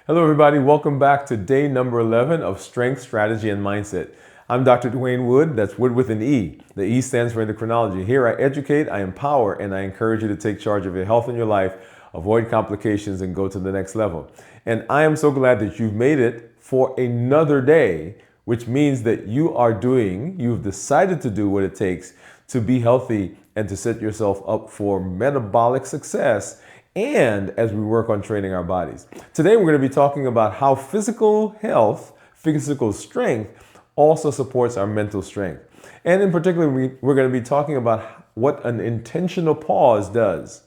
Hello, everybody. Welcome back to day number 11 of Strength, Strategy, and Mindset. I'm Dr. Dwain Woode. That's Wood with an E. The E stands for Endocrinology. Here I educate, I empower, and I encourage you to take charge of your health and your life, avoid complications, and go to the next level. And I am so glad that you've made it for another day, which means that you've decided to do what it takes to be healthy and to set yourself up for metabolic success, and as we work on training our bodies. Today, we're going to be talking about how physical health, physical strength, also supports our mental strength. And in particular, we're going to be talking about what an intentional pause does.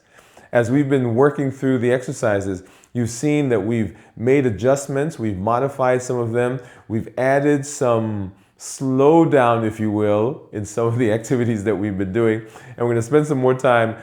As we've been working through the exercises, you've seen that we've made adjustments, we've modified some of them, we've added some slow down, if you will, in some of the activities that we've been doing. And we're going to spend some more time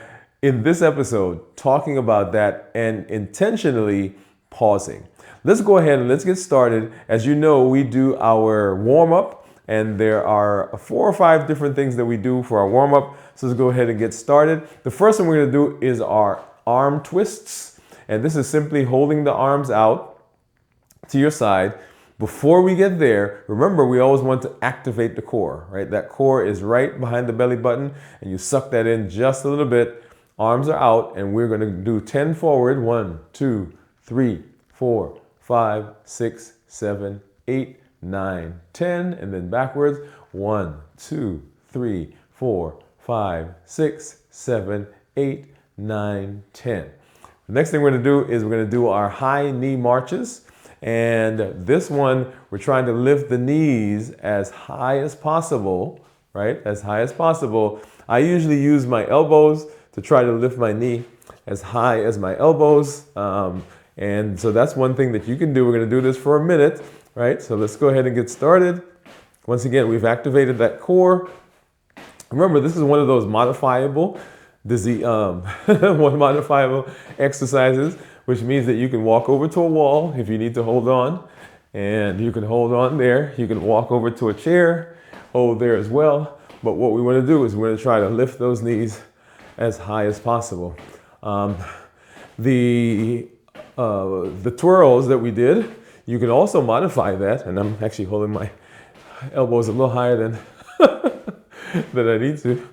in this episode talking about that and intentionally pausing. Let's go ahead and let's get started. As you know, we do our warm-up, and there are 4 or 5 different things that we do for our warm-up. So let's go ahead and get started. The first one we're going to do is our arm twists. And this is simply holding the arms out to your side. Before we get there, remember, we always want to activate the core, right? That core is right behind the belly button, and you suck that in just a little bit. Arms are out, and we're going to do 10 forward. 1, 2, 3, 4, 5, 6, 7, 8, 9, 10, and then backwards. 1, 2, 3, 4, 5, 6, 7, 8, 9, 10. The next thing we're going to do is we're going to do our high knee marches. And this one, we're trying to lift the knees as high as possible, right? As high as possible. I usually use my elbows to try to lift my knee as high as my elbows. And so that's one thing that you can do. We're going to do this for a minute, right? So let's go ahead and get started. Once again, we've activated that core. Remember, this is one of those modifiable exercises, which means that you can walk over to a wall if you need to hold on, and you can hold on there. You can walk over to a chair, hold there as well. But what we want to do is we're going to try to lift those knees as high as possible. The twirls that we did, you can also modify that, and I'm actually holding my elbows a little higher than than I need to.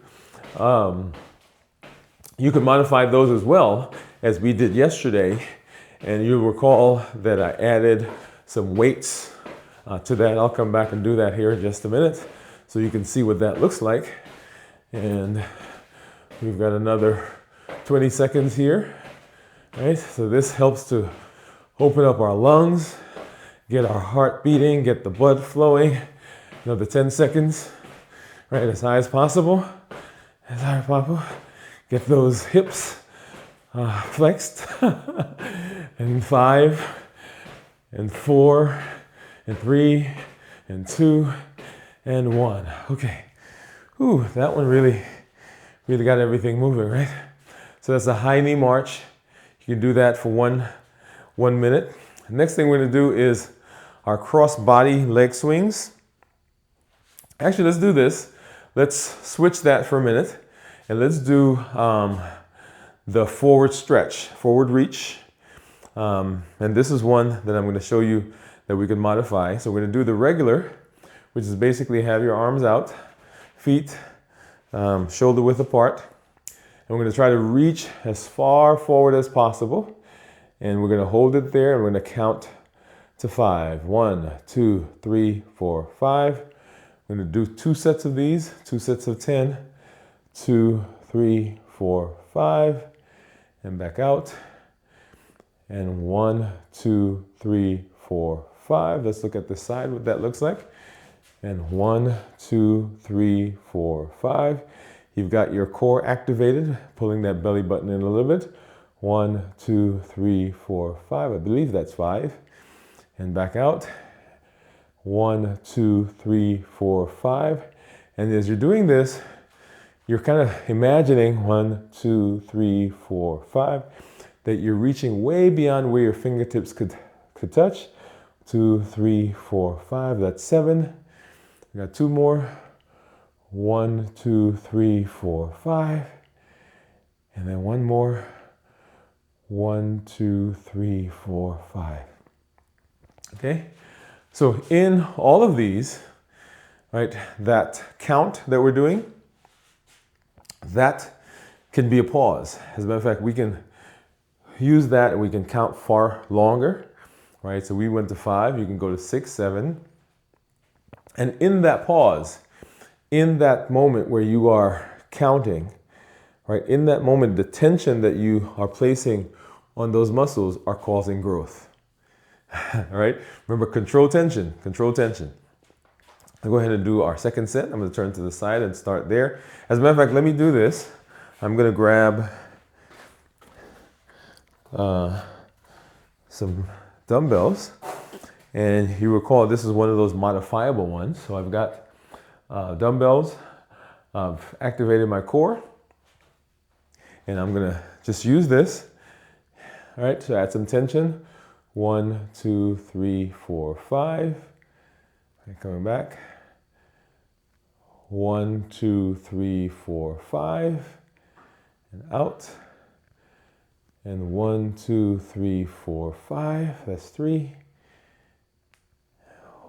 You can modify those as well, as we did yesterday, and you'll recall that I added some weights to that. I'll come back and do that here in just a minute so you can see what that looks like. And we've got another 20 seconds here, right? So this helps to open up our lungs, get our heart beating, get the blood flowing. Another 10 seconds, right? As high as possible, as high as possible. Get those hips flexed. And 5, and 4, and 3, and 2, and 1. Okay. Ooh, that one really got everything moving, right? So that's a high knee march. You can do that for one minute. The next thing we're going to do is our cross body leg swings. Actually, let's do this. Let's switch that for a minute, and let's do the forward stretch, forward reach. And this is one that I'm going to show you that we can modify. So we're going to do the regular, which is basically have your arms out, feet shoulder width apart. And we're going to try to reach as far forward as possible. And we're going to hold it there, and we're going to count to 5. 1, 2, 3, 4, 5. We're going to do 2 sets of these, 2 sets of 10. 2, 3, 4, 5. And back out. And 1, 2, 3, 4, 5. Let's look at the side, what that looks like. And 1, 2, 3, 4, 5. You've got your core activated, pulling that belly button in a little bit. 1, 2, 3, 4, 5. I believe that's 5. And back out. 1, 2, 3, 4, 5. And as you're doing this, you're kind of imagining 1, 2, 3, 4, 5, that you're reaching way beyond where your fingertips could touch. 2, 3, 4, 5. That's 7. We got 2 more. 1, 2, 3, 4, 5. And then one more. 1, 2, 3, 4, 5. Okay? So in all of these, right, that count that we're doing, that can be a pause. As a matter of fact, we can use that and we can count far longer, right? So we went to 5, you can go to 6, 7. And in that pause, in that moment where you are counting, right, in that moment, the tension that you are placing on those muscles are causing growth. All right? Remember, control tension, control tension. I'll go ahead and do our second set. I'm going to turn to the side and start there. As a matter of fact, let me do this. I'm going to grab some dumbbells. And you recall this is one of those modifiable ones. So I've got dumbbells. I've activated my core. And I'm going to just use this, all right, to add some tension. 1, 2, 3, 4, 5. And coming back. 1, 2, 3, 4, 5. And out. And 1, 2, 3, 4, 5. That's 3.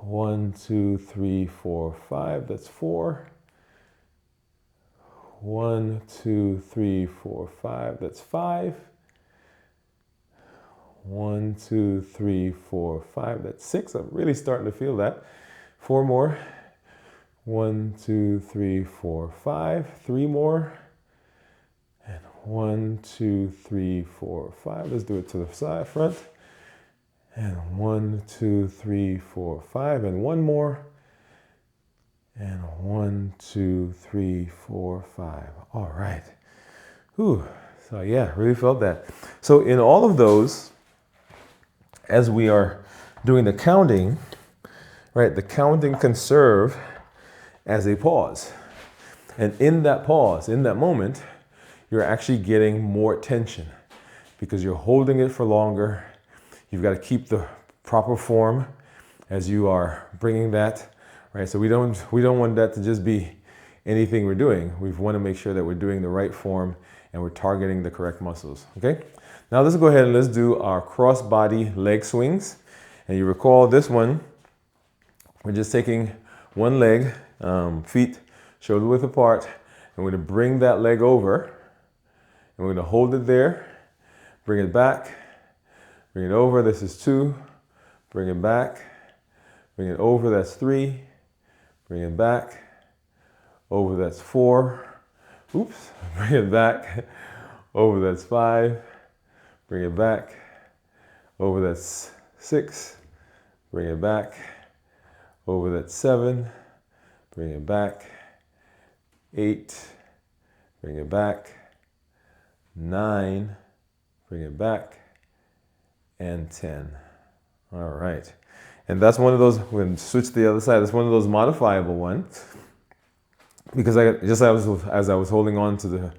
1, 2, 3, 4, 5. That's 4. 1, 2, 3, 4, 5. That's 5. 1, 2, 3, 4, 5. That's 6. I'm really starting to feel that. 4 more. 1, 2, 3, 4, 5. 3 more. And 1, 2, 3, 4, 5. Let's do it to the side, front. And 1, 2, 3, 4, 5. And 1 more. And 1, 2, 3, 4, 5. All right. Whew. So yeah, really felt that. So in all of those, as we are doing the counting, right, the counting can serve as a pause. And in that pause, in that moment, you're actually getting more tension because you're holding it for longer. You've got to keep the proper form as you are bringing that, right? So we don't want that to just be anything we're doing. We want to make sure that we're doing the right form and we're targeting the correct muscles, okay? Now let's go ahead and let's do our cross body leg swings. And you recall this one, we're just taking one leg, feet shoulder width apart, and we're going to bring that leg over, and we're going to hold it there, bring it back, bring it over, this is 2, bring it back, bring it over, that's 3, bring it back, over, that's 4, oops, bring it back, over, that's 5, bring it back, over, that's 6, bring it back, over, that's 7, bring it back, 8, bring it back, 9, bring it back, and 10. All right. And that's one of those, we're going to switch to the other side. That's one of those modifiable ones. Because as I was holding on to the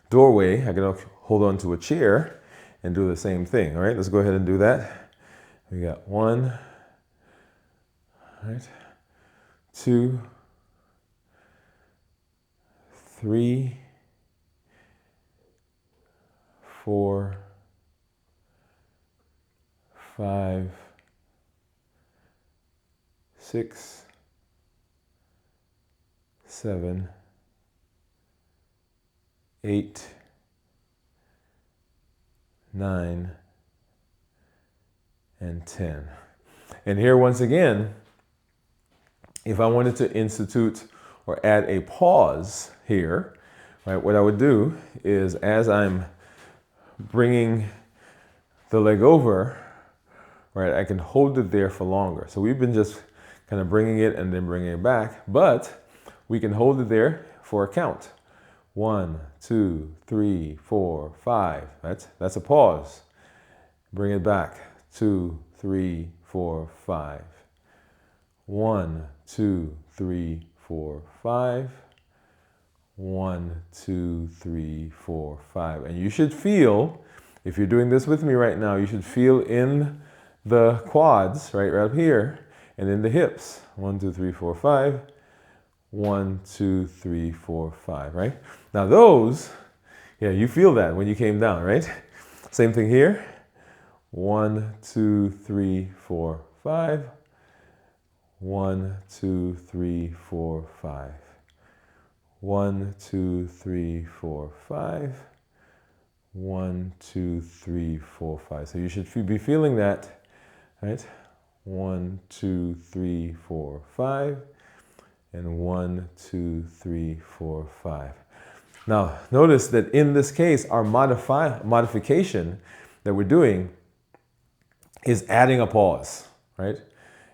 doorway, I can hold on to a chair and do the same thing. All right, let's go ahead and do that. We got 1, all right, 2, 3, 4, 5, 6, 7, 8, 9, and 10. And here once again, if I wanted to institute or add a pause here, right, what I would do is as I'm bringing the leg over, right, I can hold it there for longer. So we've been just kind of bringing it and then bringing it back, but we can hold it there for a count. 1, 2, 3, 4, 5. That's a pause. Bring it back. 2, 3, 4, 5. 1, 2, 3, 4, 5. 1, 2, 3, 4, 5. And you should feel, if you're doing this with me right now, you should feel in the quads, right up here, and in the hips. 1, 2, 3, 4, 5. 1, 2, 3, 4, 5, right? Now those, yeah, you feel that when you came down, right? Same thing here. 1, 2, 3, 4, 5. 1, 2, 3, 4, 5. 1, 2, 3, 4, 5. 1, 2, 3, 4, 5. So you should be feeling that, right? 1, 2, 3, 4, 5. And 1, 2, 3, 4, 5. Now, notice that in this case, our modification that we're doing is adding a pause, right?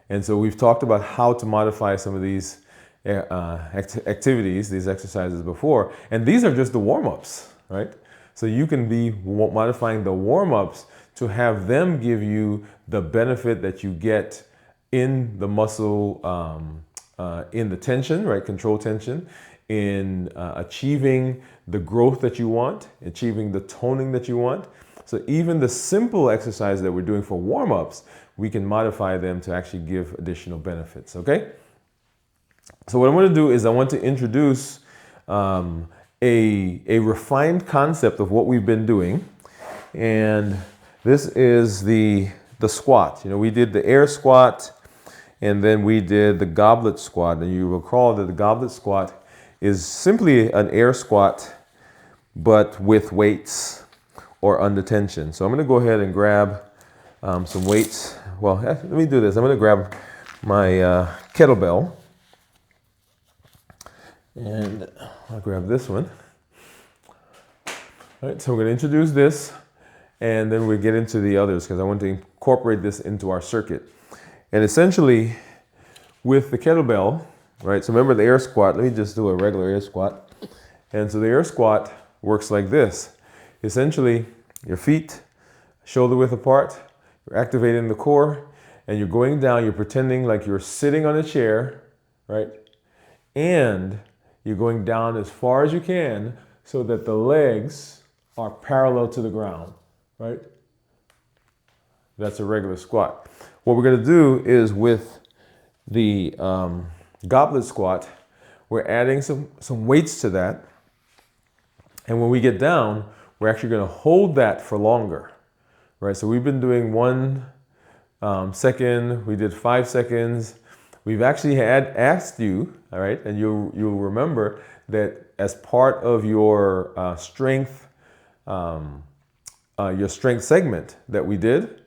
And so we've talked about how to modify some of these activities, these exercises before, and these are just the warm-ups, right? So you can be modifying the warm-ups to have them give you the benefit that you get in the muscle, in the tension, right? Control tension, in achieving the growth that you want, achieving the toning that you want. So even the simple exercises that we're doing for warm-ups, we can modify them to actually give additional benefits, okay? So what I want to do is I want to introduce a refined concept of what we've been doing. And this is the squat. You know, we did the air squat, and then we did the goblet squat. And you recall that the goblet squat is simply an air squat, but with weights or under tension. So I'm going to go ahead and grab some weights. Well, let me do this. I'm going to grab my kettlebell. And I'll grab this one. All right, so we're going to introduce this, and then we'll get into the others because I want to incorporate this into our circuit. And essentially, with the kettlebell, right, so remember the air squat. Let me just do a regular air squat. And so the air squat works like this. Essentially, your feet shoulder width apart, you're activating the core, and you're going down, you're pretending like you're sitting on a chair, right? And you're going down as far as you can so that the legs are parallel to the ground, right? That's a regular squat. What we're going to do is with the goblet squat, we're adding some weights to that. And when we get down, we're actually going to hold that for longer, right? So we've been doing 1 second, we did 5 seconds. We've actually asked you, all right, and you'll remember that as part of your strength segment that we did,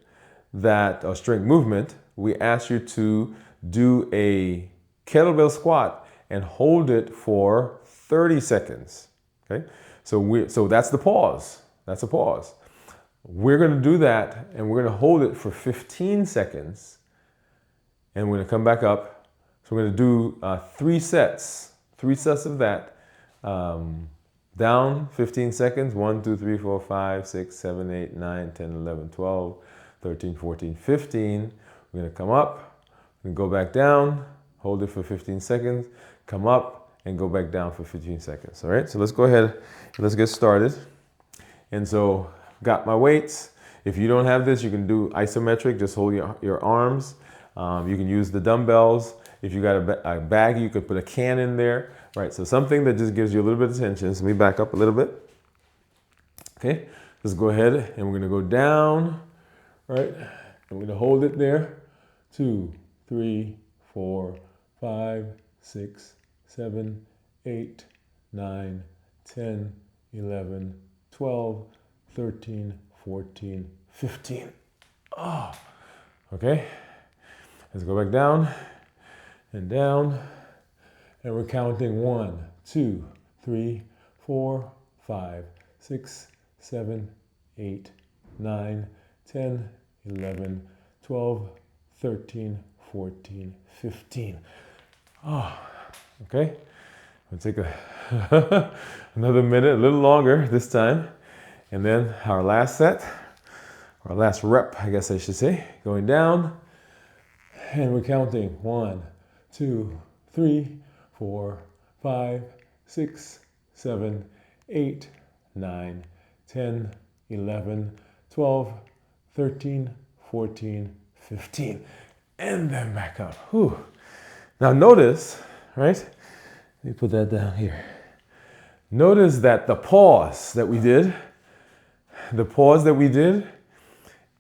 that strength movement, we asked you to do a kettlebell squat and hold it for 30 seconds. Okay, so that's the pause. That's a pause. We're going to do that, and we're going to hold it for 15 seconds. And we're going to come back up. So we're going to do 3 sets of that. Down 15 seconds, 1, 2, 3, 4, 5, 6, 7, 8, 9, 10, 11, 12, 13, 14, 15. We're going to come up, we're going to go back down, hold it for 15 seconds, come up, and go back down for 15 seconds. All right, so let's go ahead and let's get started. And so, got my weights. If you don't have this, you can do isometric, just hold your arms. You can use the dumbbells. If you got a bag, you could put a can in there, right? So something that just gives you a little bit of tension. So let me back up a little bit. Okay, let's go ahead and we're gonna go down, right? And we're gonna hold it there. 2, 3, 4, 5, 6, 7, 8, 9, 10, 11, 12, 13, 14, 15. Oh, okay. Let's go back down, and we're counting 1, 2, 3, 4, 5, 6, 7, 8, 9, 10, 11, 12, 13, 14, 15. Oh, okay. We'll take another minute, a little longer this time. And then our last set, our last rep, I guess I should say, going down. And we're counting 1, 2, 3, 4, 5, 6, 7, 8, 9, 10, 11, 12, 13, 14, 15. And then back up. Whew. Now notice, right? Let me put that down here. Notice that the pause that we did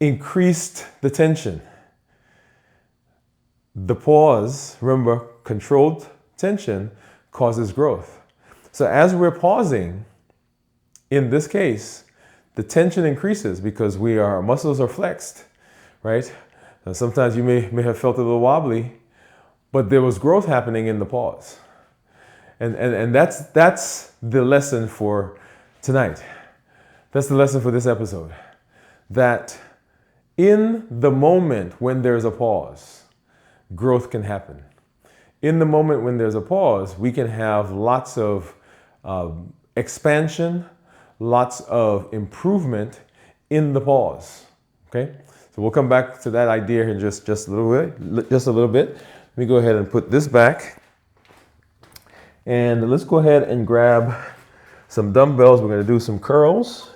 increased the tension. The pause, remember, controlled tension causes growth. So as we're pausing, in this case, the tension increases because our muscles are flexed, right? Now, sometimes you may have felt a little wobbly, but there was growth happening in the pause. And that's the lesson for tonight. That's the lesson for this episode. That in the moment when there's a pause, growth can happen. In the moment when there's a pause, we can have lots of expansion, lots of improvement in the pause. Okay? So we'll come back to that idea in just a little bit. Let me go ahead and put this back. And let's go ahead and grab some dumbbells. We're going to do some curls.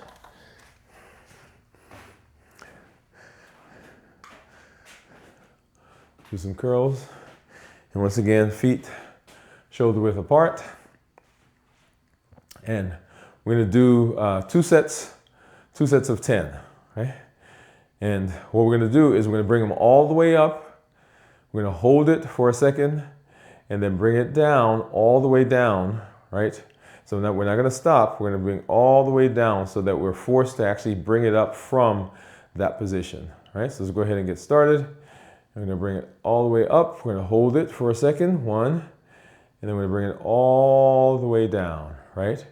Do some curls. And once again, feet shoulder width apart. And we're going to do two sets of 10. Right? And what we're going to do is we're going to bring them all the way up. We're going to hold it for a second and then bring it down, all the way down, right? So now we're not going to stop. We're going to bring all the way down so that we're forced to actually bring it up from that position, right? So let's go ahead and get started. I'm going to bring it all the way up. We're going to hold it for a second, one, and then we're going to bring it all the way down, right?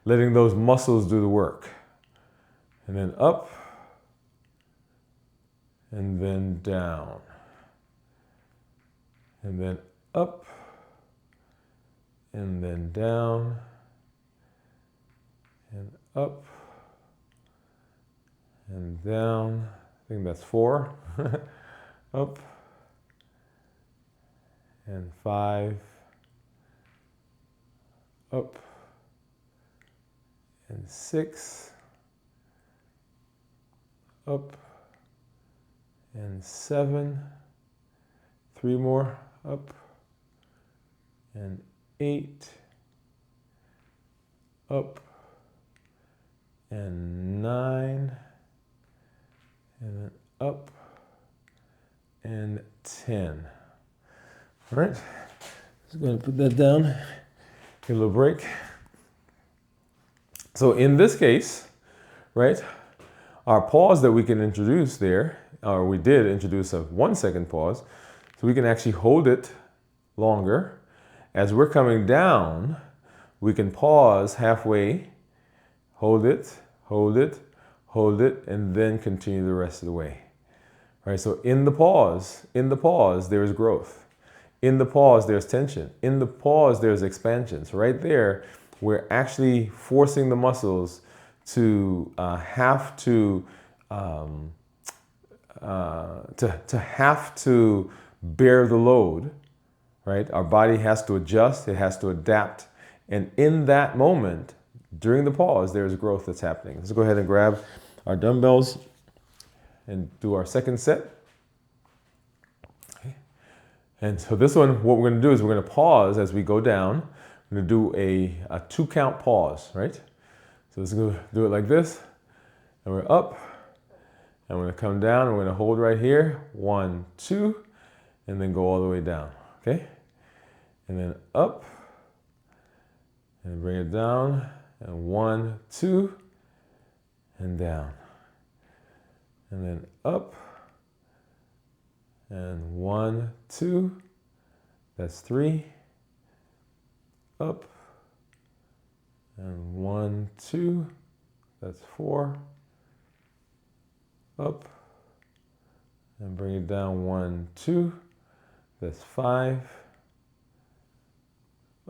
Letting those muscles do the work. And then up, and then down, and then up, and then down, and up, and down. I think that's 4. Up, and 5, up, and 6, up, and 7, 3 more, up, and 8, up, and 9, and then up, and 10. All right, just going to put that down, get a little break. So in this case, right, our pause that we can introduce there, or we did introduce a 1 second pause, so we can actually hold it longer. As we're coming down, we can pause halfway, hold it, hold it, hold it, and then continue the rest of the way. All right, so in the pause, there is growth. In the pause, there's tension. In the pause, there's expansion. So right there, we're actually forcing the muscles to have to bear the load, right? Our body has to adjust, it has to adapt. And in that moment, during the pause, there's growth that's happening. Let's go ahead and grab our dumbbells and do our second set. Okay. And so this one, what we're going to do is we're going to pause as we go down. We're going to do a 2 count pause, right? So let's go do it like this. And we're up. And we're going to come down. And we're going to hold right here. 1, 2. And then go all the way down. Okay? And then up. And bring it down. And 1, 2. And down. And then up. And 1, 2. That's 3. Up. And 1, 2. That's 4. Up. And bring it down. 1, 2. That's 5.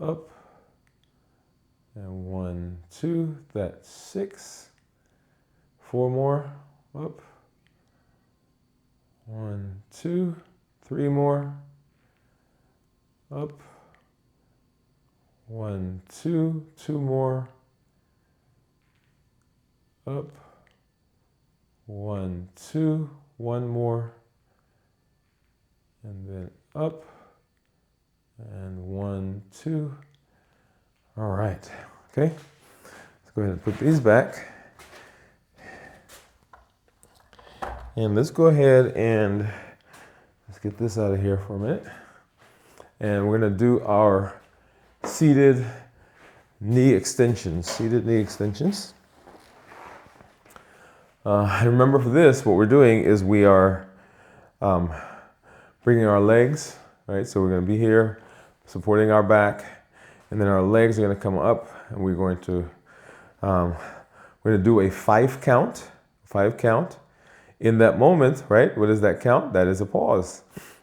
Up. And 1, 2. That's 6. 4 more. Up. 1, 2. 3 more. Up. 1, 2. 2 more. Up. 1, 2. 1 more. And then up. And 1, 2. All right. Okay. Let's go ahead and put these back. And let's go ahead and let's get this out of here for a minute. And we're going to do our seated knee extensions. Seated knee extensions. And remember for this, what we're doing is we are bringing our legs, right? So we're going to be here supporting our back, and then our legs are going to come up, and we're going to do a 5 count. 5 count. In that moment, right? What is that count? That is a pause.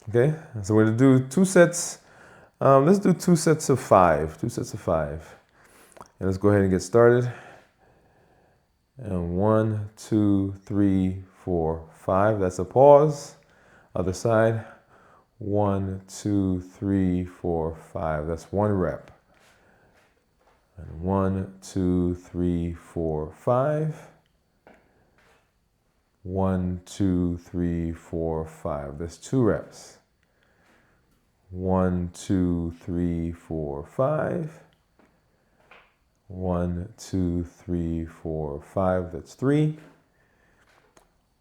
Okay. So we're going to do 2 sets. Let's do 2 sets of 5. 2 sets of 5. And let's go ahead and get started. And 1, 2, 3, 4, 5. That's a pause. Other side. 1, 2, 3, 4, 5. That's 1 rep. And 1, 2, 3, 4, 5. 1, 2, 3, 4, 5. That's 2 reps. 1, 2, 3, 4, 5. 1, 2, 3, 4, 5. That's 3.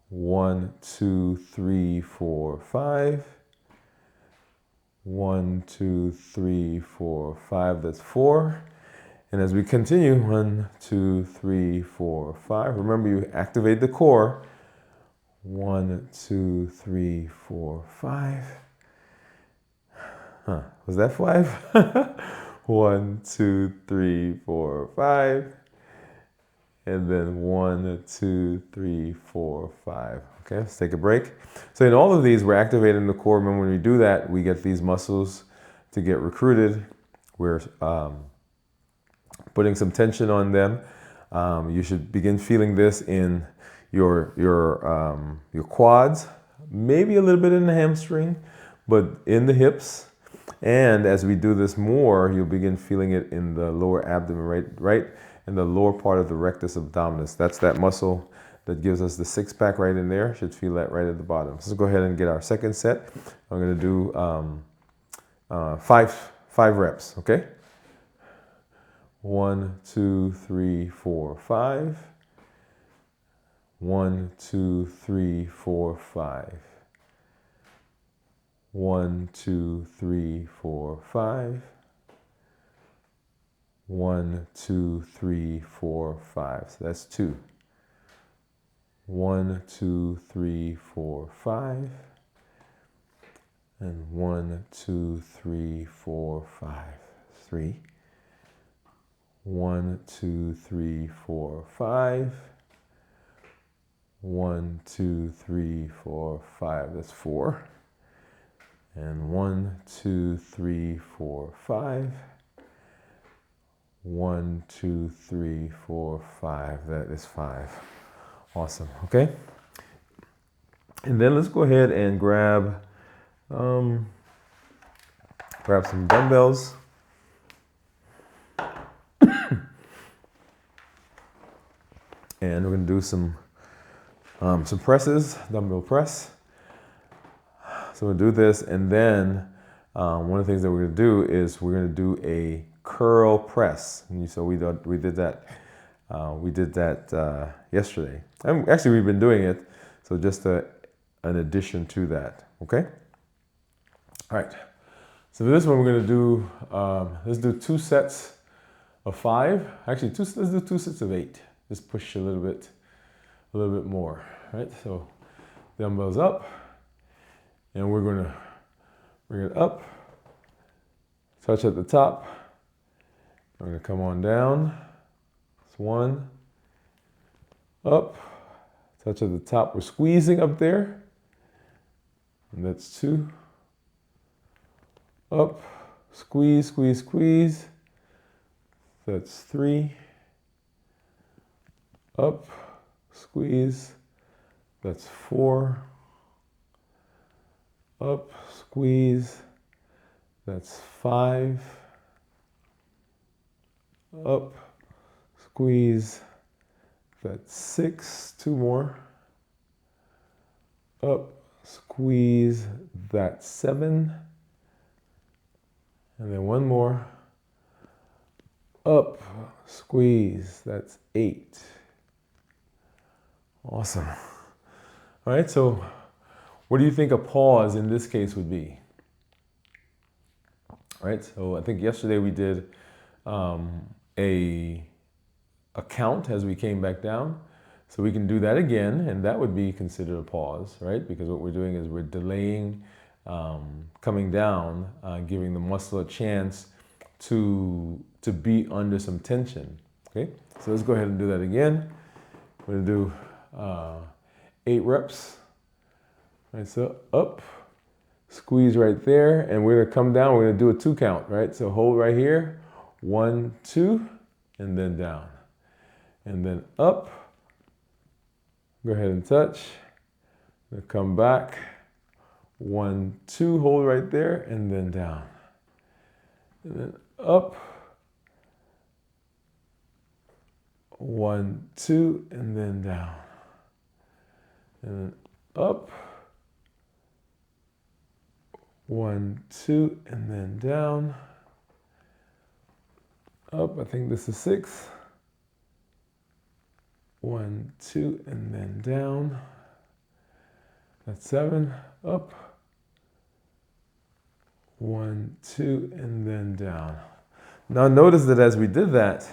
1, 2, 3, 4, 5. 1, 2, 3, 4, 5. That's 4. And as we continue, 1, 2, 3, 4, 5. Remember, you activate the core. 1, 2, 3, 4, 5. Was that 5? 1, 2, 3, 4, 5. And then 1, 2, 3, 4, 5. Okay, let's take a break. So in all of these, we're activating the core. Remember, when we do that, we get these muscles to get recruited. We're putting some tension on them. You should begin feeling this in your quads, maybe a little bit in the hamstring, but in the hips. And as we do this more, you'll begin feeling it in the lower abdomen, right in the lower part of the rectus abdominis. That's that muscle that gives us the 6-pack right in there. Should feel that right at the bottom. So let's go ahead and get our second set. I'm going to do 5 reps, okay? 1, 2, 3, 4, 5. 1, 2, 3, 4, 5. 1, 2, 3, 4, 5. 1, 2, 3, 4, 5. So that's 2. 1, 2, 3, 4, 5. And 1, 2, 3, 4, 5. 3. 1, 2, 3, 4, 5. 1, 2, 3, 4, 5. That's 4. And 1, 2, 3, 4, 5. 1, 2, 3, 4, 5. That is 5. Awesome. Okay. And then let's go ahead and grab some dumbbells. And we're going to do some presses, dumbbell press. So we'll do this, and then one of the things that we're going to do is we're going to do a curl press. And so we did that yesterday. And actually, we've been doing it. So just an addition to that. Okay. All right. So for this one, we're going to do let's do 2 sets of 5. Actually, let's do 2 sets of 8. Just push a little bit more. Right. So dumbbells up. And we're going to bring it up, touch at the top. We're going to come on down. That's 1. Up, touch at the top. We're squeezing up there. And that's 2. Up, squeeze, squeeze, squeeze. That's 3. Up, squeeze. That's 4. Up, squeeze, that's 5. Up, squeeze, that's 6. 2 more. Up, squeeze, that's 7. And then 1 more. Up, squeeze, that's 8. Awesome. All right, so What do you think a pause in this case would be? Right, so I think yesterday we did a count as we came back down. So we can do that again, and that would be considered a pause, right? Because what we're doing is we're delaying coming down, giving the muscle a chance to be under some tension, okay? So let's go ahead and do that again. We're gonna do 8 reps. Right, so up, squeeze right there, and we're gonna come down, we're gonna do a 2 count, right? So hold right here, 1, 2, and then down. And then up, go ahead and touch. We'll come back, 1, 2, hold right there, and then down. And then up, 1, 2, and then down. And then up, 1, 2, and then down. Up, I think this is 6. 1, 2, and then down. That's 7. Up. 1, 2, and then down. Now notice that as we did that,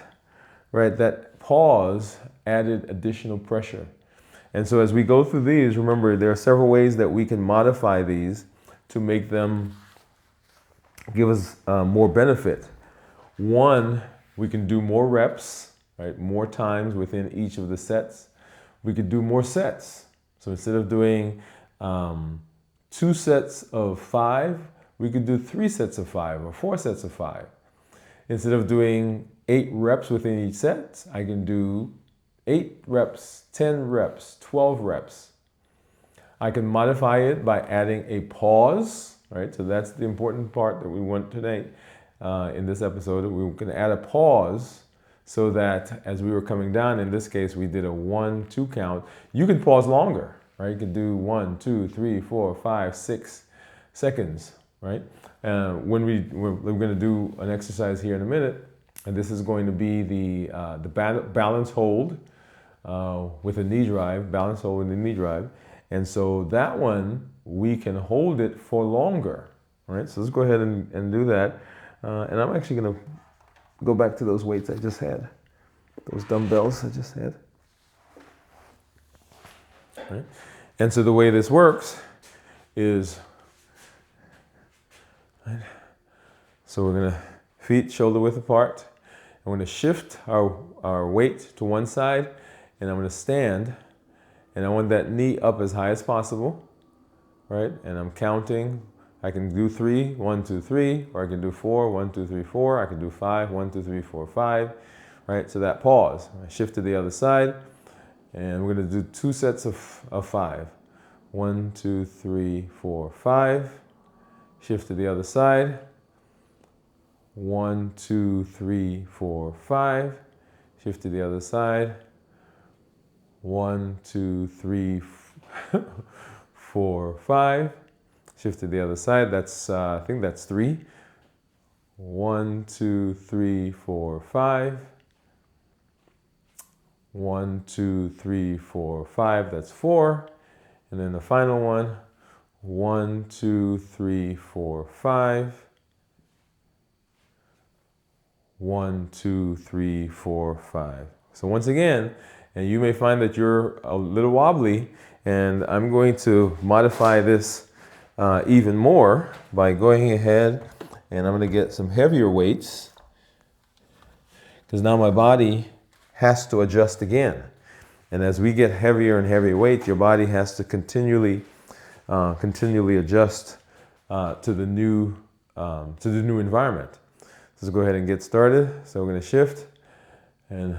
right, that pause added additional pressure. And so as we go through these, remember there are several ways that we can modify these to make them give us more benefit. One, we can do more reps, right? More times within each of the sets. We could do more sets. So instead of doing 2 sets of 5, we could do 3 sets of 5 or 4 sets of 5. Instead of doing 8 reps within each set, I can do 8 reps, 10 reps, 12 reps. I can modify it by adding a pause, right? So that's the important part that we want today in this episode. We're going to add a pause so that as we were coming down, in this case, we did a 1, 2 count. You can pause longer, right? You can do 1, 2, 3, 4, 5, 6 seconds, right? We're going to do an exercise here in a minute, and this is going to be the balance hold with a knee drive, balance hold with a knee drive. And so that one, we can hold it for longer, right? So let's go ahead and do that. And I'm actually going to go back to those weights I just had, those dumbbells I just had. Right? And so the way this works is, right? So we're going to feet shoulder width apart. I'm going to shift our weight to one side, and I'm going to stand, and I want that knee up as high as possible, right? And I'm counting. I can do 3, 1, 2, 3, or I can do 4, 1, 2, 3, 4. I can do 5, 1, 2, 3, 4, 5, right? So that pause. I shift to the other side, and we're going to do 2 sets of 5. 1, 2, 3, 4, 5. Shift to the other side. 1, 2, 3, 4, 5. Shift to the other side. 1, 2, 3, 4, 5. Shift to the other side. That's I think that's 3. 1, 2, 3, 4, 5. 1, 2, 3, 4, 5. That's 4. And then the final one. 1, 2, 3, 4, 5. 1, 2, 3, 4, 5. So once again, and you may find that you're a little wobbly, and I'm going to modify this even more by going ahead, and I'm going to get some heavier weights, because now my body has to adjust again. And as we get heavier and heavier weights, your body has to continually adjust to the new environment. So let's go ahead and get started. So we're going to shift and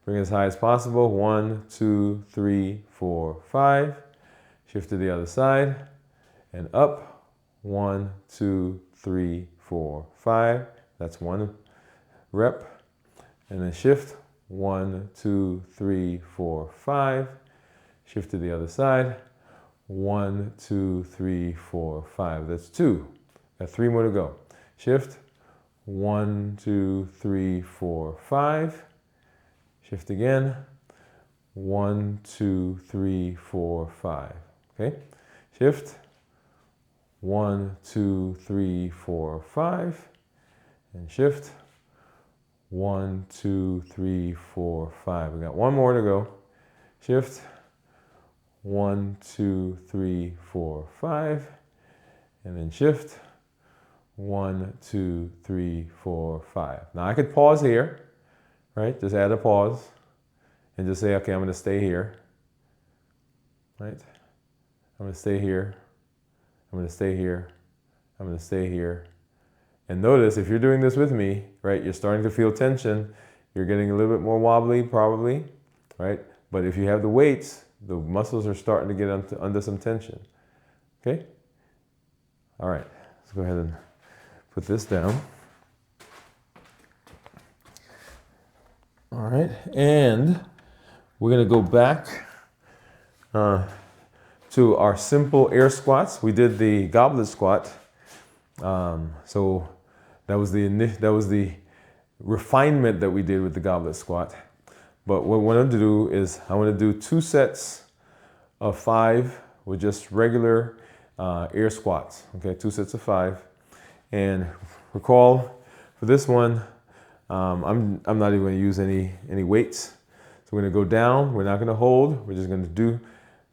bring it as high as possible. 1, 2, 3, 4, 5. Shift to the other side and up. 1, 2, 3, 4, 5. That's 1 rep. And then shift. 1, 2, 3, 4, 5. Shift to the other side. 1, 2, 3, 4, 5. That's 2. Got 3 more to go. Shift. 1, 2, 3, 4, 5. Shift again. 1, 2, 3, 4, 5. Okay. shift, 1, 2, 3, 4, 5, and shift, 1, 2, 3, 4, 5. We got one more to go. Shift, 1, 2, 3, 4, 5, and then shift, 1, 2, 3, 4, 5. Now I could pause here, right? Just add a pause and just say, okay, I'm going to stay here, right? I'm going to stay here. I'm going to stay here. I'm going to stay here. And notice if you're doing this with me, right, you're starting to feel tension. You're getting a little bit more wobbly probably, right? But if you have the weights, the muscles are starting to get under some tension. Okay? All right, let's go ahead and put this down. All right, and we're going to go back to our simple air squats. We did the goblet squat. So that was the refinement that we did with the goblet squat. But what I want to do is I want to do 2 sets of 5 with just regular air squats. Okay, 2 sets of 5. And recall for this one, I'm not even going to use any weights. So we're going to go down. We're not going to hold. We're just going to do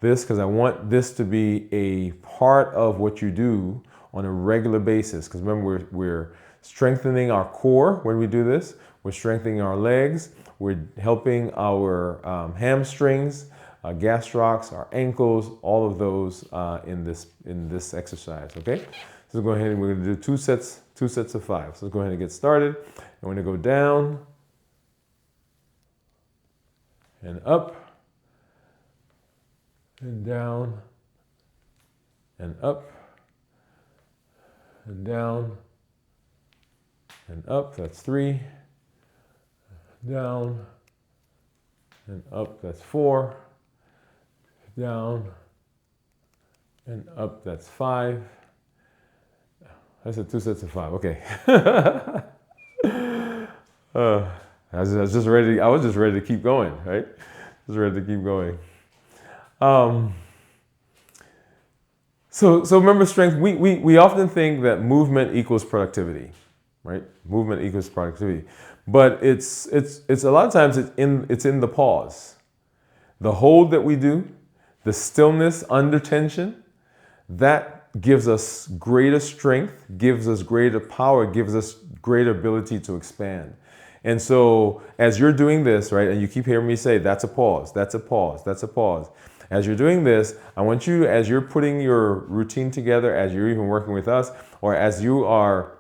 this because I want this to be a part of what you do on a regular basis. Because remember, we're strengthening our core when we do this. We're strengthening our legs. We're helping our hamstrings, gastrocs, our ankles, all of those in this exercise. Okay. So go ahead and we're going to do 2 sets of 5. So let's go ahead and get started. I'm going to go down and up and down and up and down and up. That's 3. Down and up. That's 4. Down and up. That's 5. I said 2 sets of 5. Okay. I was just ready to keep going, right? Just ready to keep going. So remember strength. We often think that movement equals productivity, right? Movement equals productivity, but it's a lot of times it's in the pause, the hold that we do, the stillness under tension, that gives us greater strength, gives us greater power, gives us greater ability to expand. And so as you're doing this, right, and you keep hearing me say, that's a pause, that's a pause, that's a pause. As you're doing this, I want you, as you're putting your routine together, as you're even working with us, or as you are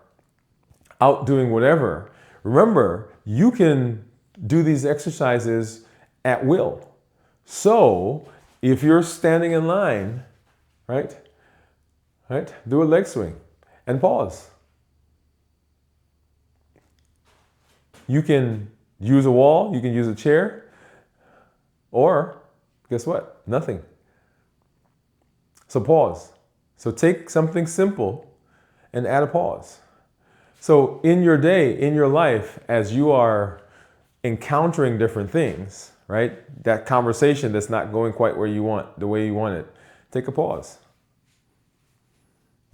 out doing whatever, remember, you can do these exercises at will. So if you're standing in line, right, do a leg swing and pause. You can use a wall, you can use a chair, or guess what? Nothing. So pause. So take something simple and add a pause. So in your day, in your life, as you are encountering different things, right? That conversation that's not going quite where you want, the way you want it, take a pause.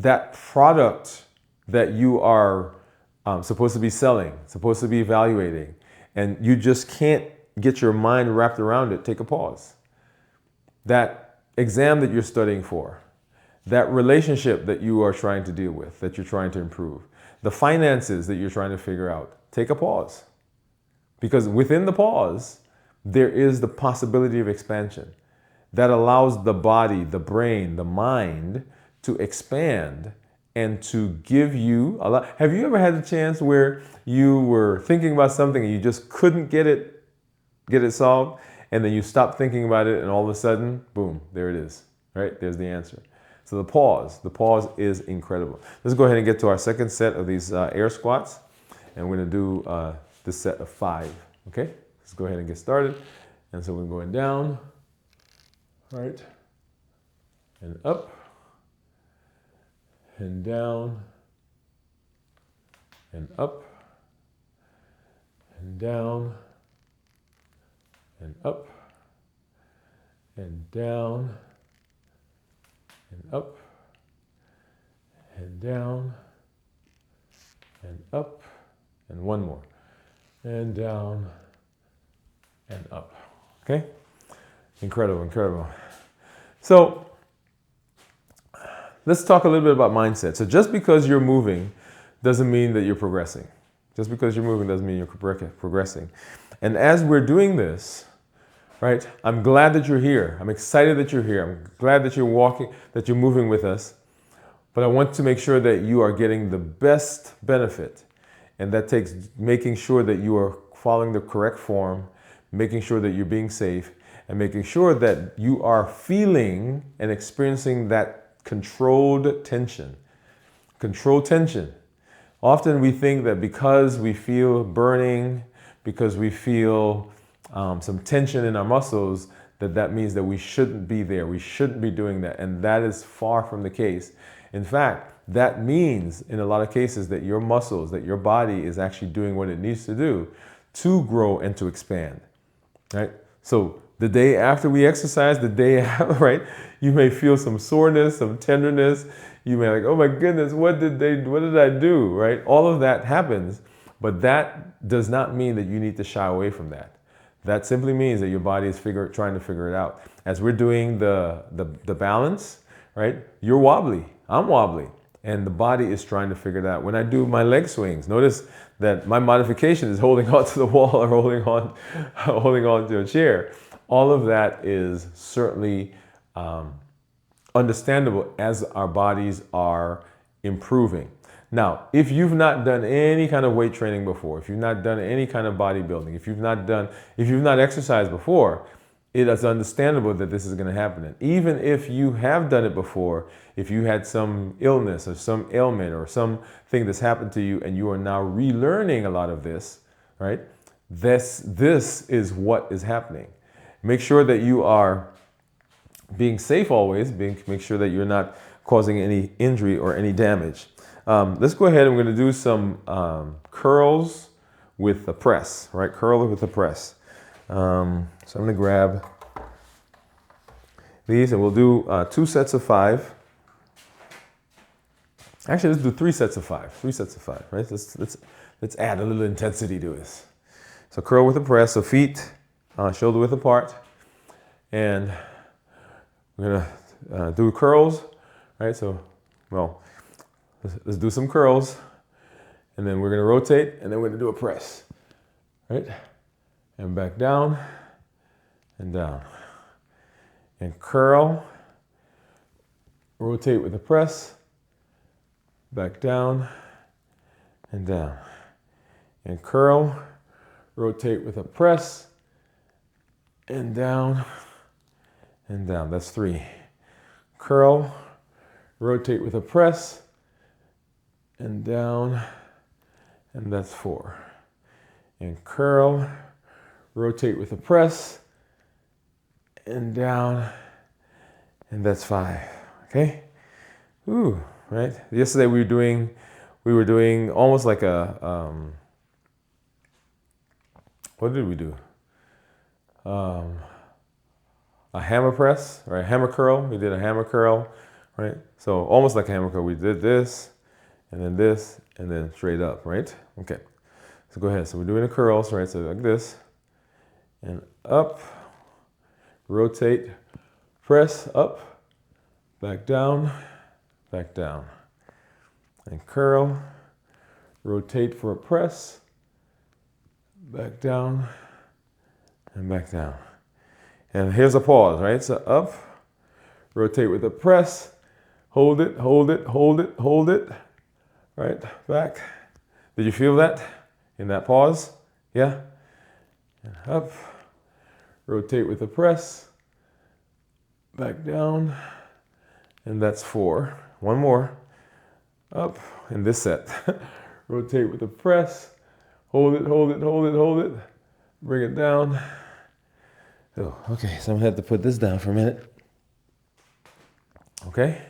That product that you are supposed to be selling, supposed to be evaluating, and you just can't get your mind wrapped around it, take a pause. That exam that you're studying for, that relationship that you are trying to deal with, that you're trying to improve, the finances that you're trying to figure out, take a pause. Because within the pause, there is the possibility of expansion that allows the body, the brain, the mind to expand and to give you a lot. Have you ever had a chance where you were thinking about something and you just couldn't get it solved, and then you stopped thinking about it and all of a sudden, boom, there it is, right? There's the answer. So the pause is incredible. Let's go ahead and get to our second set of these air squats, and we're gonna do this set of 5, okay? Let's go ahead and get started. And so we're going down, right, and up, and down, and up, and down, and up, and down, and up and down and up, and one more, and down and up. Okay? Incredible, incredible. So let's talk a little bit about mindset. So just because you're moving doesn't mean that you're progressing. Just because you're moving doesn't mean you're progressing. And as we're doing this, right, I'm glad that you're here. I'm excited that you're here. I'm glad that you're walking, that you're moving with us. But I want to make sure that you are getting the best benefit. And that takes making sure that you are following the correct form, making sure that you're being safe, and making sure that you are feeling and experiencing that controlled tension. Controlled tension. Often we think that because we feel burning, because we feel some tension in our muscles, that means that we shouldn't be there. We shouldn't be doing that. And that is far from the case. In fact, that means in a lot of cases that your muscles, that your body is actually doing what it needs to do to grow and to expand, right? So the day after we exercise, the day after, right, you may feel some soreness, some tenderness. You may like, oh my goodness, what did I do, right? All of that happens, but that does not mean that you need to shy away from that. That simply means that your body is trying to figure it out. As we're doing the balance, right, you're wobbly, I'm wobbly, and the body is trying to figure it out. When I do my leg swings, notice that my modification is holding on to the wall or holding on to a chair. All of that is certainly understandable as our bodies are improving. Now, if you've not done any kind of weight training before, if you've not done any kind of bodybuilding, if you've not exercised before, it is understandable that this is going to happen. And even if you have done it before, if you had some illness or some ailment or something that's happened to you and you are now relearning a lot of this, right? This is what is happening. Make sure that you are being safe always, make sure that you're not causing any injury or any damage. Let's go ahead and we're going to do some curls with the press, right? Curl with the press. So I'm going to grab these and we'll do 2 sets of 5. Actually, let's do 3 sets of 5. 3 sets of 5, right? Let's add a little intensity to this. So curl with the press, so feet shoulder width apart, and we're gonna do curls, right? So, well, let's do some curls, and then we're gonna rotate, and then we're gonna do a press, right? And back down, and down. And curl, rotate with the press, back down, and down. And curl, rotate with a press, and down, and down. That's 3. Curl, rotate with a press, and down, and that's 4. And curl, rotate with a press, and down, and that's 5. Okay? Ooh, right? Yesterday we were doing almost like a what did we do? A hammer press, right? Hammer curl. We did a hammer curl, right? So almost like a hammer curl. We did this, and then straight up, right? Okay. So go ahead. So we're doing the curls, right? So like this, and up, rotate, press, up, back down, and curl, rotate for a press, back down, and back down. And here's a pause, right? So up, rotate with a press, hold it, hold it, hold it, hold it, right? Back. Did you feel that in that pause? Yeah? And up, rotate with a press, back down, and that's 4. One more. Up in this set. Rotate with a press, hold it, hold it, hold it, hold it, bring it down. Oh, okay, so I'm gonna have to put this down for a minute. Okay.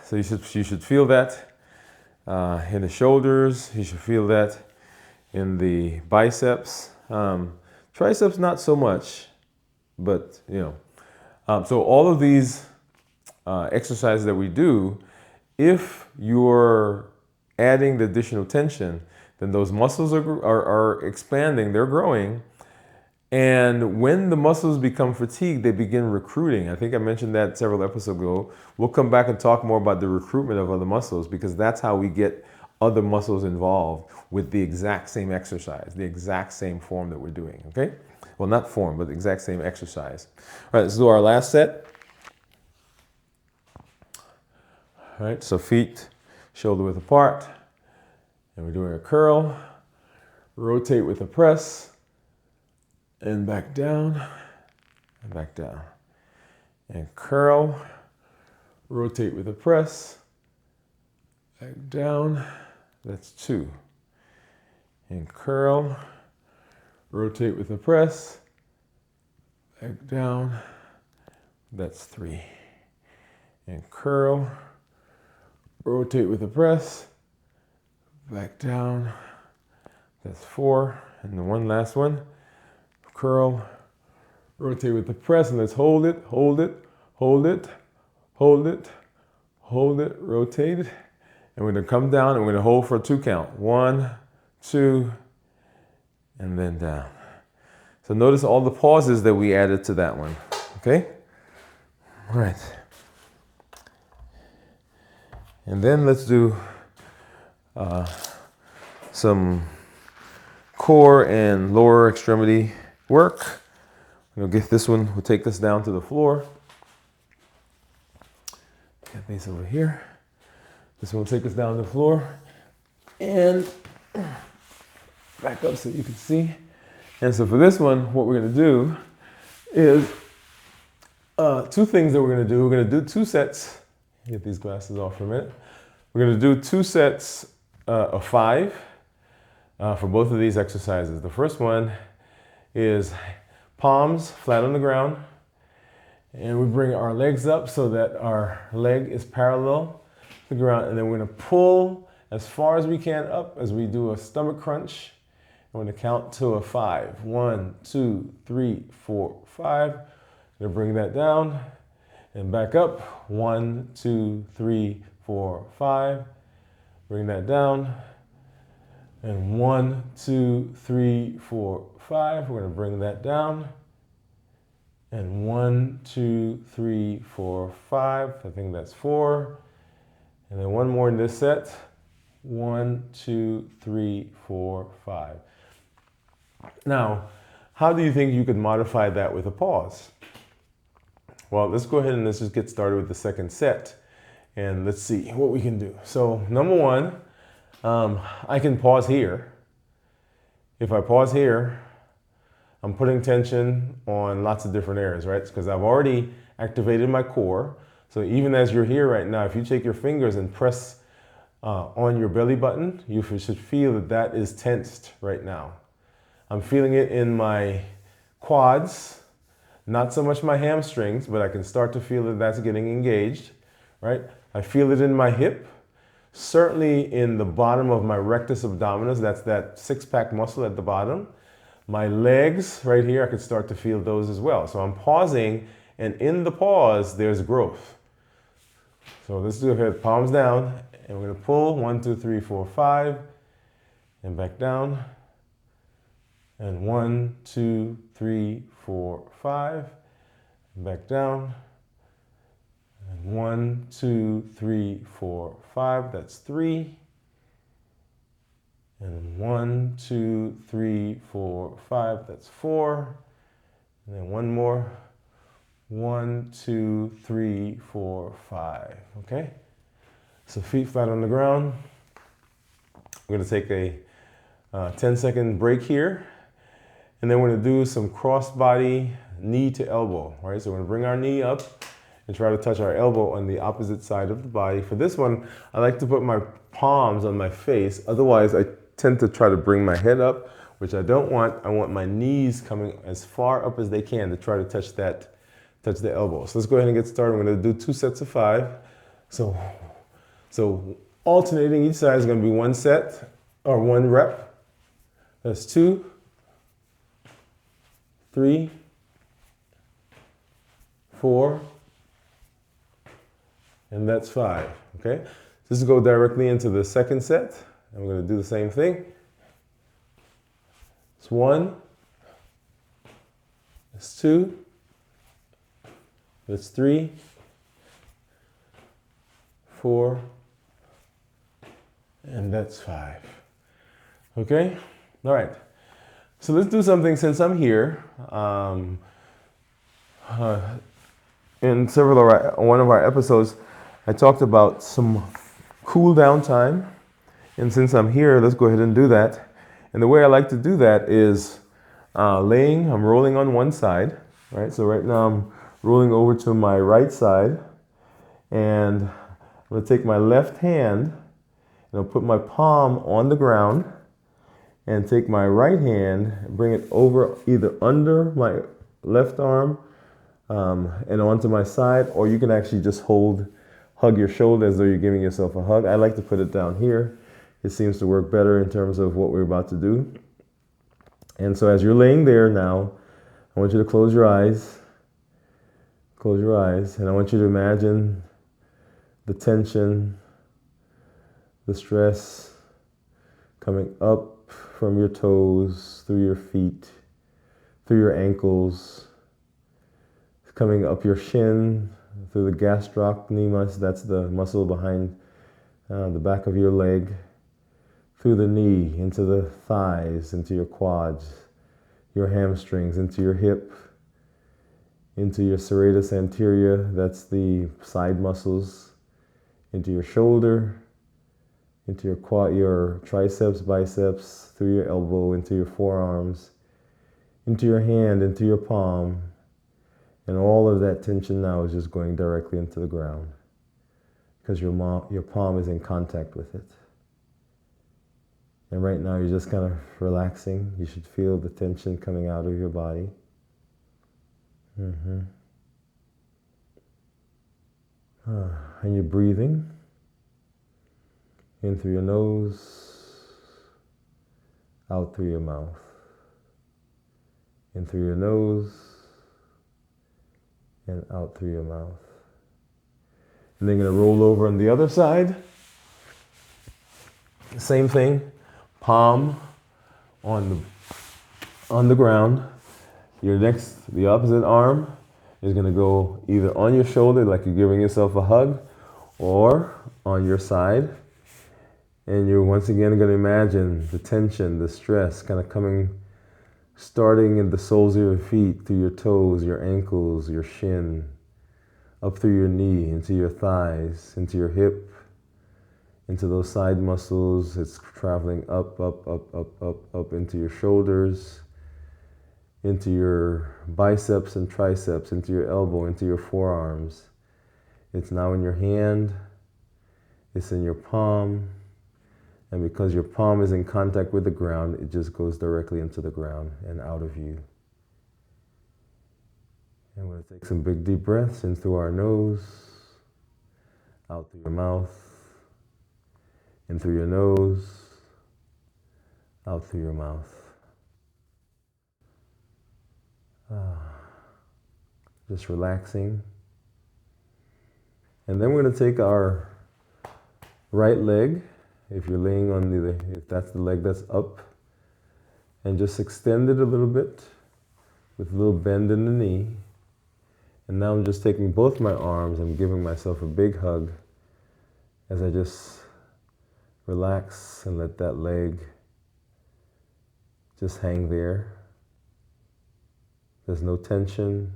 So you should feel that in the shoulders. You should feel that in the biceps. Triceps not so much, but you know. So all of these exercises that we do, if you're adding the additional tension, then those muscles are expanding, they're growing. And when the muscles become fatigued, they begin recruiting. I think I mentioned that several episodes ago. We'll come back and talk more about the recruitment of other muscles, because that's how we get other muscles involved with the exact same exercise, the exact same form that we're doing, okay? Well, not form, but the exact same exercise. All right, let's do our last set. All right, so feet shoulder width apart, and we're doing a curl, rotate with a press, and back down, and back down. And curl, rotate with a press, back down, that's 2. And curl, rotate with a press, back down, that's 3. And curl, rotate with a press, back down, that's 4. And the one last one, curl, rotate with the press, and let's hold it, hold it, hold it, hold it, hold it, rotate it. And we're gonna come down and we're gonna hold for a 2 count. 1, 2, and then down. So notice all the pauses that we added to that one, okay? All right. And then let's do some core and lower extremity work. We'll get this one, we'll take this down to the floor. Get these over here. This one will take us down to the floor. And back up so you can see. And so for this one, what we're gonna do is 2 things that we're gonna do. We're gonna do 2 sets. Get these glasses off for a minute. We're gonna do 2 sets of 5 for both of these exercises. The first one is palms flat on the ground, and we bring our legs up so that our leg is parallel to the ground, and then we're gonna pull as far as we can up as we do a stomach crunch. I'm gonna count to a 5. 1, 2, 3, 4, 5. I'm gonna bring that down and back up. 1, 2, 3, 4, 5. Bring that down. And 1, 2, 3, 4, 5. We're going to bring that down. And 1, 2, 3, 4, 5. I think that's 4. And then one more in this set. 1, 2, 3, 4, 5. Now, how do you think you could modify that with a pause? Well, let's go ahead and let's just get started with the second set. And let's see what we can do. So number 1, I can pause here. If I pause here, I'm putting tension on lots of different areas, right? Because I've already activated my core. So even as you're here right now, if you take your fingers and press on your belly button, you should feel that that is tensed right now. I'm feeling it in my quads, not so much my hamstrings, but I can start to feel that that's getting engaged, right? I feel it in my hip. Certainly in the bottom of my rectus abdominis, that's that 6-pack muscle at the bottom. My legs right here, I could start to feel those as well. So I'm pausing, and in the pause, there's growth. So let's do it here, palms down, and we're gonna pull 1, 2, 3, 4, 5, and back down. And 1, 2, 3, 4, 5, and back down. 1, 2, 3, 4, 5, that's 3. And 1, 2, 3, 4, 5, that's 4. And then one more. 1, 2, 3, 4, 5. Okay? So feet flat on the ground. We're going to take a 10-second break here. And then we're going to do some cross-body knee to elbow. All right? So we're going to bring our knee up and try to touch our elbow on the opposite side of the body. For this one, I like to put my palms on my face. Otherwise, I tend to try to bring my head up, which I don't want. I want my knees coming as far up as they can to try to touch the elbow. So let's go ahead and get started. We're going to do 2 sets of 5. So alternating, each side is going to be 1 set or 1 rep. That's 2, 3, 4, and that's 5, okay? Just go directly into the second set. I'm going to do the same thing. It's 1, it's 2, that's 3, 4, and that's 5. Okay? All right. So let's do something since I'm here. In one of our episodes, I talked about some cool down time. And since I'm here, let's go ahead and do that. And the way I like to do that is I'm rolling on one side, right? So right now I'm rolling over to my right side, and I'm going to take my left hand and I'll put my palm on the ground and take my right hand, bring it over either under my left arm and onto my side, or you can actually just hug your shoulder as though you're giving yourself a hug. I like to put it down here. It seems to work better in terms of what we're about to do. And so as you're laying there now, I want you to close your eyes. Close your eyes, and I want you to imagine the tension, the stress coming up from your toes, through your feet, through your ankles, coming up your shin, through the gastrocnemius, that's the muscle behind the back of your leg, through the knee, into the thighs, into your quads, your hamstrings, into your hip, into your serratus anterior, that's the side muscles, into your shoulder, into your quad, your triceps, biceps, through your elbow, into your forearms, into your hand, into your palm. And all of that tension now is just going directly into the ground because your palm is in contact with it. And right now you're just kind of relaxing. You should feel the tension coming out of your body. And you're breathing in through your nose, out through your mouth. In through your nose, and out through your mouth. And then you're going to roll over on the other side. Same thing, palm on the ground. The opposite arm is going to go either on your shoulder, like you're giving yourself a hug, or on your side. And you're once again going to imagine the tension, the stress kind of starting in the soles of your feet, through your toes, your ankles, your shin, up through your knee, into your thighs, into your hip, into those side muscles. It's traveling up, up, up, up, up, up into your shoulders, into your biceps and triceps, into your elbow, into your forearms. It's now in your hand, it's in your palm, and because your palm is in contact with the ground, it just goes directly into the ground and out of you. And we're going to take some big deep breaths in through our nose, out through your mouth, in through your nose, out through your mouth. Just relaxing. And then we're going to take our right leg, if you're laying on if that's the leg that's up, and just extend it a little bit with a little bend in the knee. And now I'm just taking both my arms and giving myself a big hug as I just relax and let that leg just hang there. There's no tension,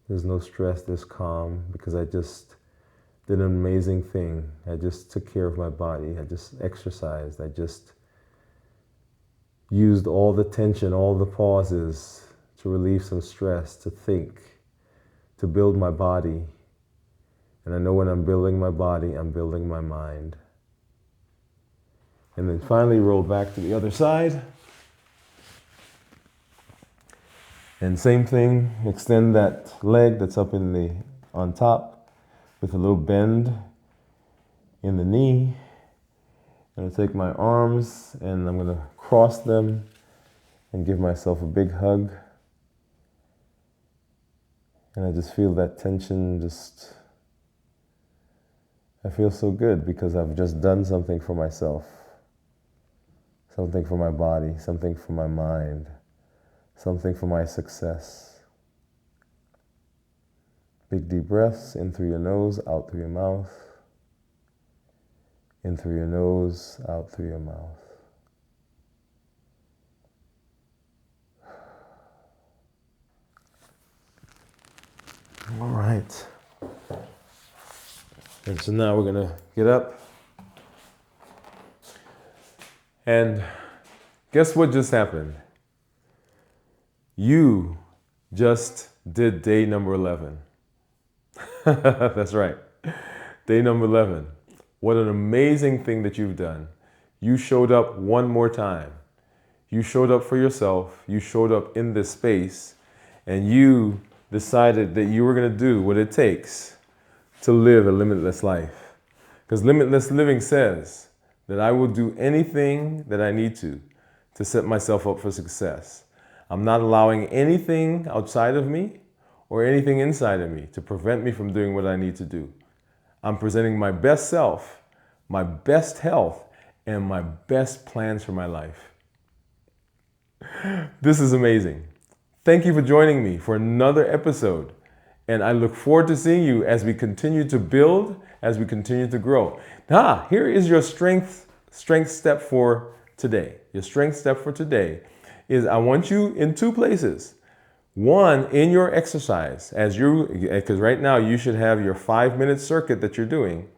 there's no stress, there's calm, because I just did an amazing thing. I just took care of my body. I just exercised. I just used all the tension, all the pauses to relieve some stress, to think, to build my body. And I know when I'm building my body, I'm building my mind. And then finally roll back to the other side. And same thing, extend that leg that's up on top, with a little bend in the knee. I'm going to take my arms and I'm going to cross them and give myself a big hug. And I just feel that tension just I feel so good because I've just done something for myself, something for my body, something for my mind, something for my success. Big deep breaths, in through your nose, out through your mouth. In through your nose, out through your mouth. All right. And so now we're going to get up. And guess what just happened? You just did day number 11. That's right. Day number 11. What an amazing thing that you've done. You showed up one more time. You showed up for yourself. You showed up in this space. And you decided that you were going to do what it takes to live a limitless life. Because limitless living says that I will do anything that I need to set myself up for success. I'm not allowing anything outside of me or anything inside of me to prevent me from doing what I need to do. I'm presenting my best self, my best health, and my best plans for my life. This is amazing. Thank you for joining me for another episode. And I look forward to seeing you as we continue to build, as we continue to grow. Here is your strength step for today. Your strength step for today is I want you in two places. One, in your exercise, because right now you should have your 5-minute circuit that you're doing.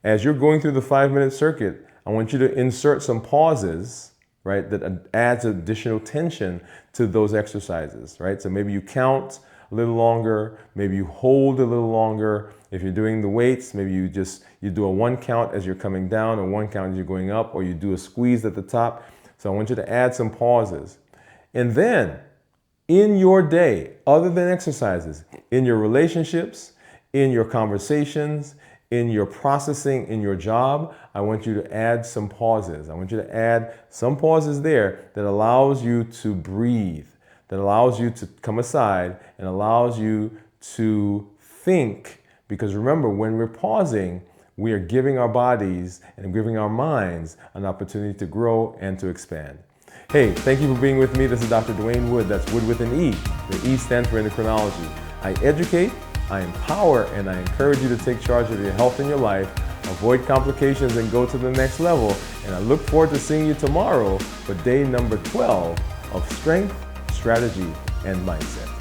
As you're going through the 5-minute circuit, I want you to insert some pauses, right, that adds additional tension to those exercises, right? So maybe you count a little longer, maybe you hold a little longer. If you're doing the weights, maybe you do a 1 count as you're coming down, or 1 count as you're going up, or you do a squeeze at the top. So I want you to add some pauses. And then in your day, other than exercises, in your relationships, in your conversations, in your processing, in your job, I want you to add some pauses. I want you to add some pauses there that allows you to breathe, that allows you to come aside and allows you to think. Because remember, when we're pausing, we are giving our bodies and giving our minds an opportunity to grow and to expand. Hey, thank you for being with me. This is Dr. Dwain Woode. That's Woode with an E. The E stands for endocrinology. I educate, I empower, and I encourage you to take charge of your health and your life, avoid complications, and go to the next level. And I look forward to seeing you tomorrow for day number 12 of Strength, Strategy, and Mindset.